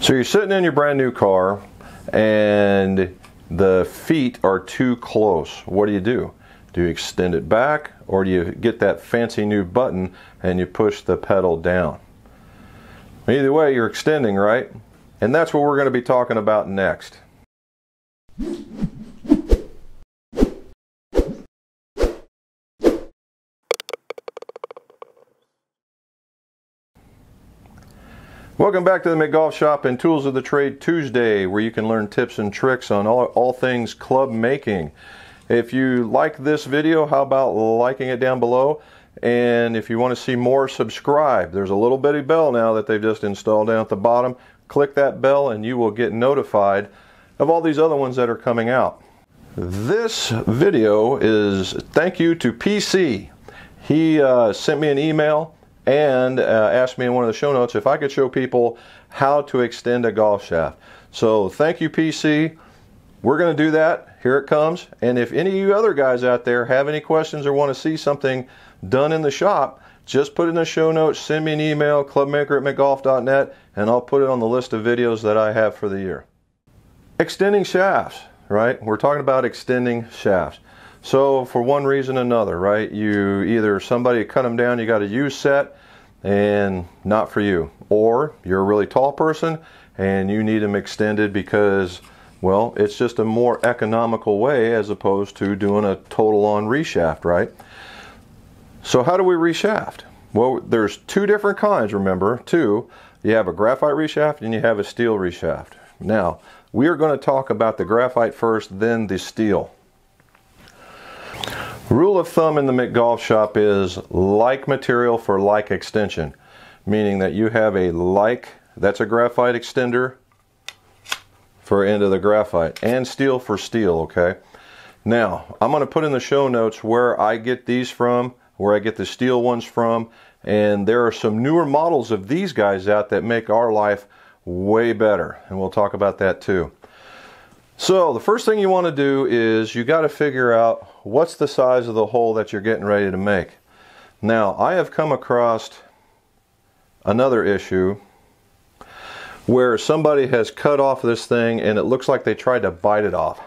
So you're sitting in your brand new car and the feet are too close. What do? Do you extend it back, or do you get that fancy new button and you push the pedal down? Either way, you're extending, right? And that's what we're going to be talking about next. Welcome back to the McGolf Shop and Tools of the Trade Tuesday, where you can learn tips and tricks on all things club making. If you like this video, how about liking it down below? And if you want to see more, subscribe. There's a little bitty bell now that they've just installed down at the bottom. Click that bell and you will get notified of all these other ones that are coming out. This video is thank you to PC. He sent me an email and asked me in one of the show notes if I could show people how to extend a golf shaft. So thank you, PC. We're going to do that. Here it comes. And if any of you other guys out there have any questions or want to see something done in the shop, just put it in the show notes, send me an email, clubmaker@mcgolf.net, and I'll put it on the list of videos that I have for the year. Extending shafts, right? We're talking about extending shafts. So for one reason or another, right, you either somebody cut them down, you got a U set and not for you, or you're a really tall person and you need them extended because, well, it's just a more economical way as opposed to doing a total on reshaft, right? So how do we reshaft? Well, there's two different kinds, remember, two. You have a graphite reshaft and you have a steel reshaft. Now, we are going to talk about the graphite first, then the steel. Rule of thumb in the McGolf Shop is like material for like extension, meaning that you have a like, that's a graphite extender for end of the graphite, and steel for steel, okay? Now, I'm going to put in the show notes where I get these from, where I get the steel ones from, and there are some newer models of these guys out that make our life way better, and we'll talk about that too. So the first thing you want to do is you got to figure out what's the size of the hole that you're getting ready to make. Now, I have come across another issue where somebody has cut off this thing and it looks like they tried to bite it off,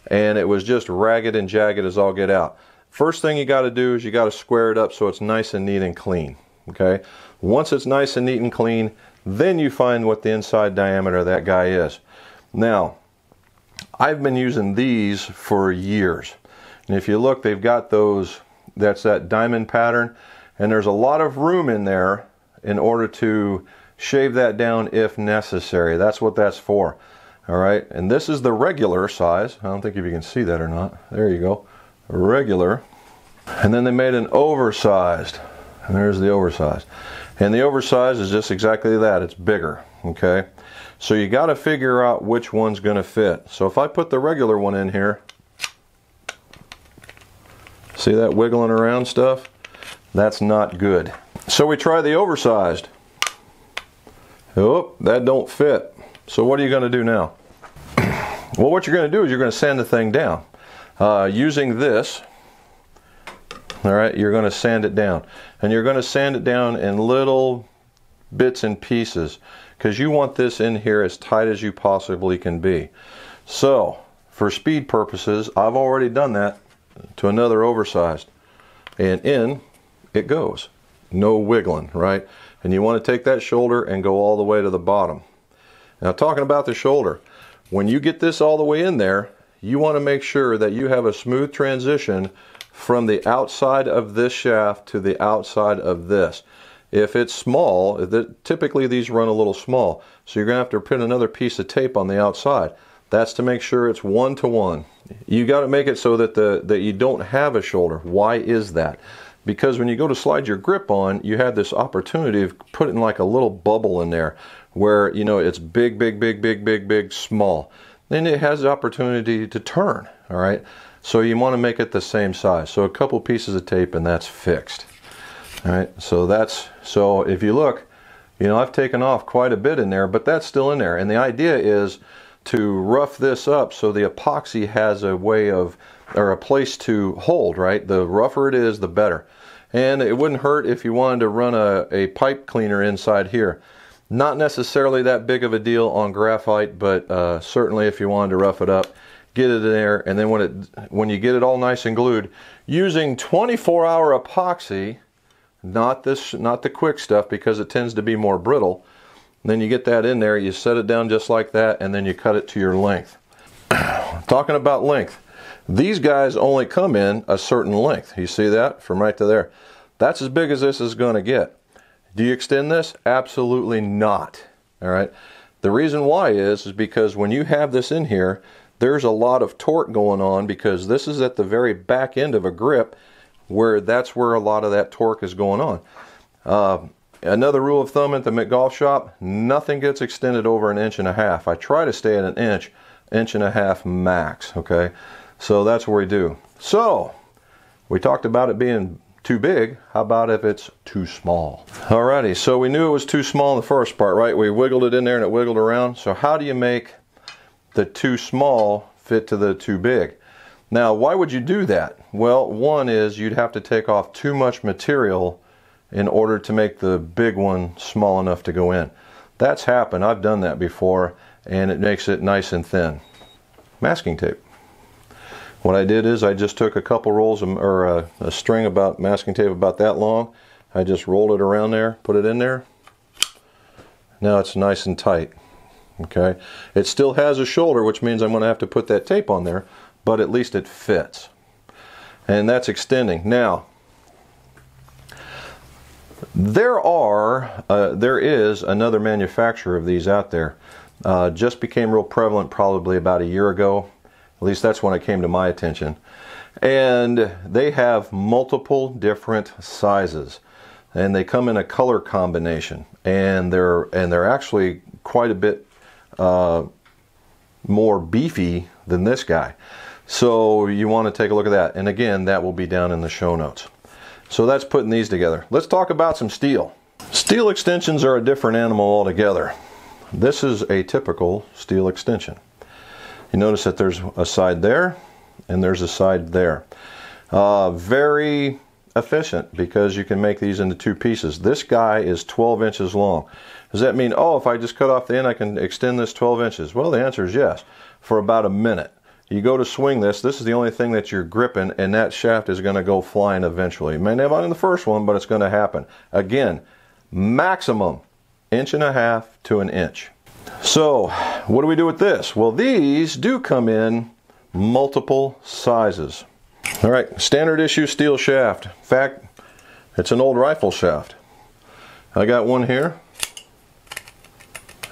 and it was just ragged and jagged as all get out. First thing you got to do is you got to square it up so it's nice and neat and clean. Okay, once it's nice and neat and clean, then you find what the inside diameter of that guy is. Now, I've been using these for years, and if you look, they've got those, that's that diamond pattern, and there's a lot of room in there in order to shave that down if necessary. That's what that's for. All right, and this is the regular size. I don't think if you can see that or not. There you go, regular. And then they made an oversized, and there's the oversized. And the oversized is just exactly that, it's bigger, okay? So you got to figure out which one's going to fit. So if I put the regular one in here, see that wiggling around stuff? That's not good. So we try the oversized. Oh, that don't fit. So what are you going to do now? Well, what you're going to do is you're going to sand the thing down. Using this, all right, you're going to sand it down. And you're going to sand it down in little bits and pieces, because you want this in here as tight as you possibly can be. So for speed purposes, I've already done that to another oversized, and in it goes, no wiggling, right? And you want to take that shoulder and go all the way to the bottom. Now, talking about the shoulder, when you get this all the way in there, you want to make sure that you have a smooth transition from the outside of this shaft to the outside of this. If it's small, typically these run a little small, so you're going to have to put another piece of tape on the outside. That's to make sure it's 1-to-1. You got to make it so that you don't have a shoulder. Why is that? Because when you go to slide your grip on, you have this opportunity of putting like a little bubble in there where, you know, it's big, big, big, big, big, big, small. Then it has the opportunity to turn, all right? So you want to make it the same size. So a couple pieces of tape and that's fixed. All right, so if you look, you know, I've taken off quite a bit in there, but that's still in there. And the idea is to rough this up so the epoxy has a way of, or a place to hold, right? The rougher it is, the better. And it wouldn't hurt if you wanted to run a pipe cleaner inside here. Not necessarily that big of a deal on graphite, but certainly if you wanted to rough it up, get it in there, and then when you get it all nice and glued, using 24-hour epoxy, not the quick stuff because it tends to be more brittle. Then you get that in there, you set it down just like that, and then you cut it to your length. Talking about length, these guys only come in a certain length. You see that from right to there? That's as big as this is going to get. Do you extend this? Absolutely not. All right. The reason why is because when you have this in here, there's a lot of torque going on because this is at the very back end of a grip that's where a lot of that torque is going on. Another rule of thumb at the golf shop, nothing gets extended over 1.5 inches. I try to stay at 1 inch, 1.5 inches max, okay? So that's what we do. So, we talked about it being too big. How about if it's too small? Alrighty, so we knew it was too small in the first part, right? We wiggled it in there and it wiggled around. So how do you make the too small fit to the too big? Now, why would you do that? Well, one is you'd have to take off too much material in order to make the big one small enough to go in. That's happened. I've done that before, and it makes it nice and thin. Masking tape. What I did is I just took a couple rolls or a string about masking tape about that long. I just rolled it around there, put it in there. Now it's nice and tight. Okay. It still has a shoulder, which means I'm going to have to put that tape on there, but at least it fits. And that's extending. Now, there is another manufacturer of these out there. Just became real prevalent probably about a year ago. At least that's when it came to my attention. And they have multiple different sizes, and they come in a color combination, and they're actually quite a bit more beefy than this guy. So you want to take a look at that, and again, that will be down in the show notes. So that's putting these together. Let's talk about some steel. Steel extensions are a different animal altogether. This is a typical steel extension. You notice that there's a side there and there's a side there. Very efficient because you can make these into two pieces. This guy is 12 inches long. Does that mean, oh, if I just cut off the end, I can extend this 12 inches? Well, the answer is yes, for about a minute. You go to swing this is the only thing that you're gripping, and that shaft is going to go flying eventually. It may not in the first one, but it's going to happen. Again, maximum 1.5 inches to 1 inch. So, what do we do with this? Well, these do come in multiple sizes. All right, standard issue steel shaft. In fact, it's an old rifle shaft. I got one here.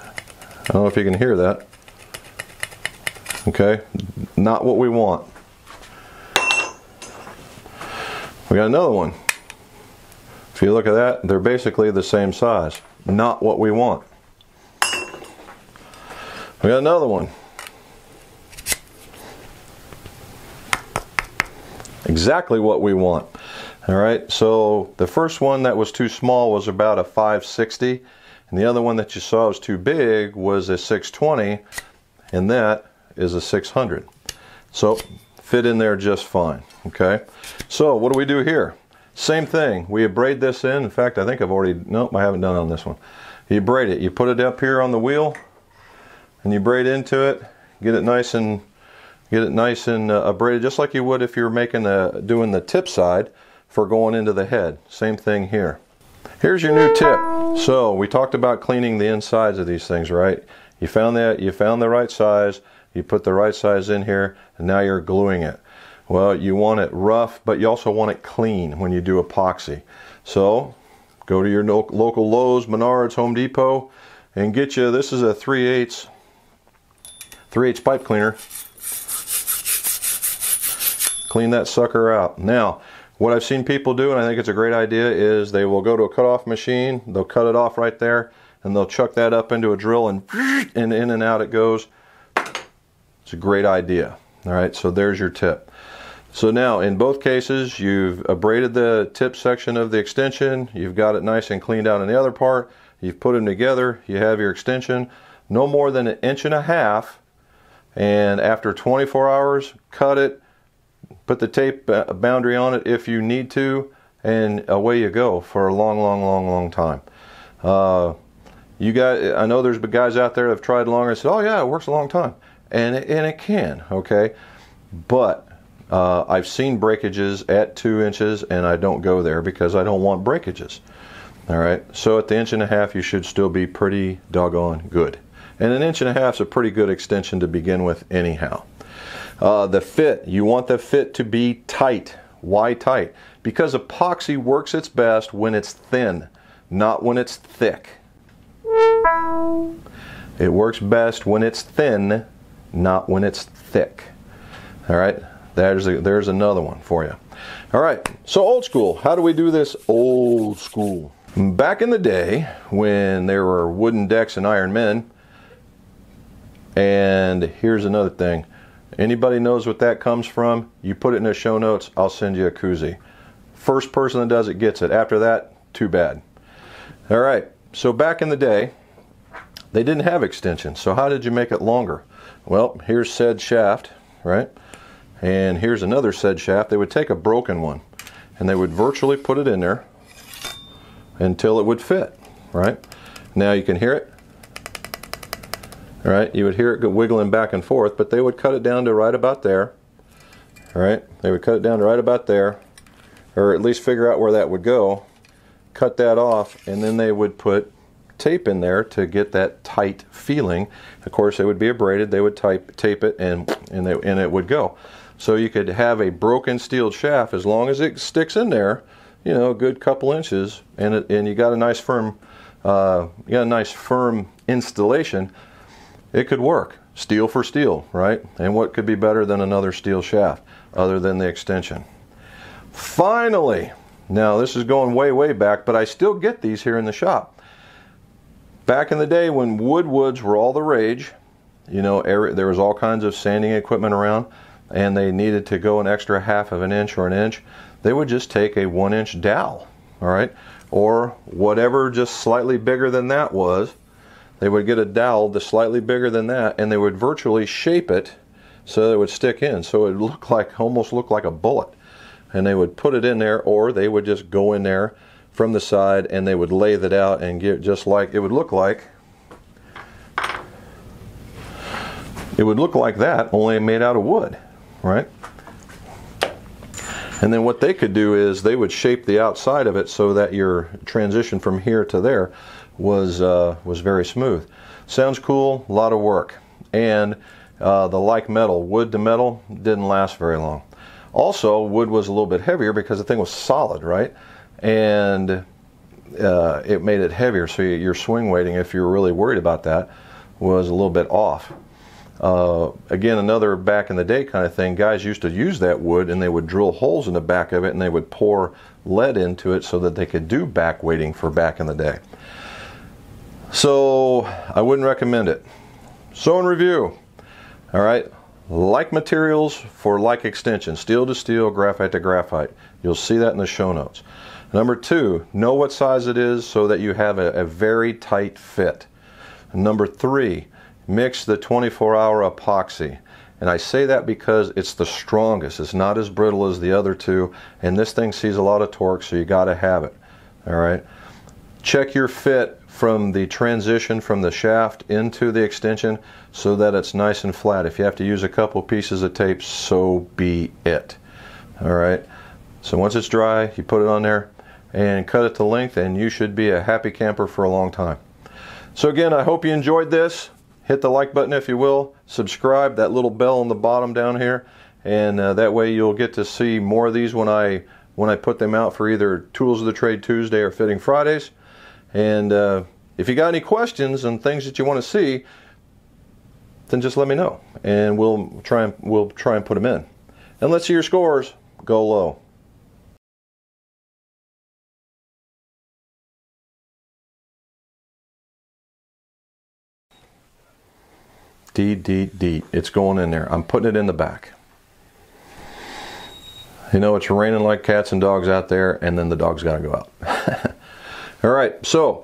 I don't know if you can hear that. Okay, not what we want. We got another one. If you look at that, they're basically the same size. Not what we want. We got another one. Exactly what we want. All right, so the first one that was too small was about a 560, and the other one that you saw was too big was a 620, and that is a 600. So fit in there just fine. Okay, so what do we do here? Same thing. We abrade this in. In fact, I think I've already, nope, I haven't done it on this one. You braid it. You put it up here on the wheel, and you braid into it. Get it nice and abraded, just like you would if you're making doing the tip side for going into the head. Same thing here. Here's your new tip. So we talked about cleaning the insides of these things, right? You found the right size. You put the right size in here, and now you're gluing it. Well, you want it rough, but you also want it clean when you do epoxy. So go to your local Lowe's, Menards, Home Depot, and get you, this is a 3/8 pipe cleaner. Clean that sucker out. Now, what I've seen people do, and I think it's a great idea, is they will go to a cut-off machine, they'll cut it off right there, and they'll chuck that up into a drill, and in and out it goes. It's a great idea. All right, so there's your tip. So now, in both cases, you've abraded the tip section of the extension, you've got it nice and cleaned out in the other part, you've put them together, you have your extension, no more than 1.5 inches, and after 24 hours, cut it, put the tape boundary on it if you need to, and away you go for a long time. I know there's guys out there that have tried longer and said, oh yeah, it works a long time. And it can, okay? But I've seen breakages at 2 inches, and I don't go there because I don't want breakages. All right, so at the 1.5 inches, you should still be pretty doggone good. And an 1.5 inches is a pretty good extension to begin with anyhow. The fit, you want the fit to be tight. Why tight? Because epoxy works its best when it's thin, not when it's thick. It works best when it's thin, not when it's thick. All right, there's another one for you. All right, so old school. How do we do this old school? Back in the day when there were wooden decks and iron men, and here's another thing. Anybody knows what that comes from? You put it in the show notes, I'll send you a koozie. First person that does it gets it. After that, too bad. All right, so back in the day, they didn't have extensions, so how did you make it longer? Well, here's said shaft, right? And here's another said shaft. They would take a broken one, and they would virtually put it in there until it would fit, right? Now you can hear it. All right, you would hear it wiggling back and forth, but they would cut it down to right about there. All right, they would cut it down to right about there, or at least figure out where that would go, cut that off, and then they would put tape in there to get that tight feeling. Of course, it would be abraded. They would tape it, and it would go. So you could have a broken steel shaft as long as it sticks in there, you know, a good couple inches, and you got a nice firm, installation. It could work, steel for steel, right? And what could be better than another steel shaft other than the extension? Finally, now this is going way, way back, but I still get these here in the shop. Back in the day when woods were all the rage, you know, there was all kinds of sanding equipment around, and they needed to go an extra 1/2 inch or an inch, they would just take a 1-inch dowel, all right? Or whatever just slightly bigger than that was. They would get a dowel that's slightly bigger than that, and they would virtually shape it so that it would stick in, so it would almost look like a bullet. And they would put it in there, or they would just go in there from the side, and they would lay that out and get just like it would look like. It would look like that, only made out of wood, right? And then what they could do is they would shape the outside of it so that your transition from here to there was very smooth. Sounds cool, a lot of work. And the like metal, wood to metal, didn't last very long. Also, wood was a little bit heavier because the thing was solid, right? And it made it heavier, so your swing weighting, if you're really worried about that, was a little bit off. Again, another back in the day kind of thing, guys used to use that wood and they would drill holes in the back of it and they would pour lead into it so that they could do back weighting for back in the day. So I wouldn't recommend it. So in review, all right, like materials for like extension, steel to steel, graphite to graphite. You'll see that in the show notes. Number 2, know what size it is so that you have a very tight fit. Number 3, mix the 24-hour epoxy. And I say that because it's the strongest. It's not as brittle as the other two, and this thing sees a lot of torque, so you got to have it. All right. Check your fit from the transition from the shaft into the extension so that it's nice and flat. If you have to use a couple pieces of tape, so be it. All right. So once it's dry, you put it on there and cut it to length, and you should be a happy camper for a long time. So again, I hope you enjoyed this. Hit the like button if you will. Subscribe, that little bell on the bottom down here, and that way you'll get to see more of these when I put them out for either Tools of the Trade Tuesday or Fitting Fridays. And if you got any questions and things that you want to see, then just let me know, and we'll try and put them in. And let's see your scores. Go low. D. It's going in there. I'm putting it in the back. You know, it's raining like cats and dogs out there, and then the dog's got to go out. All right, so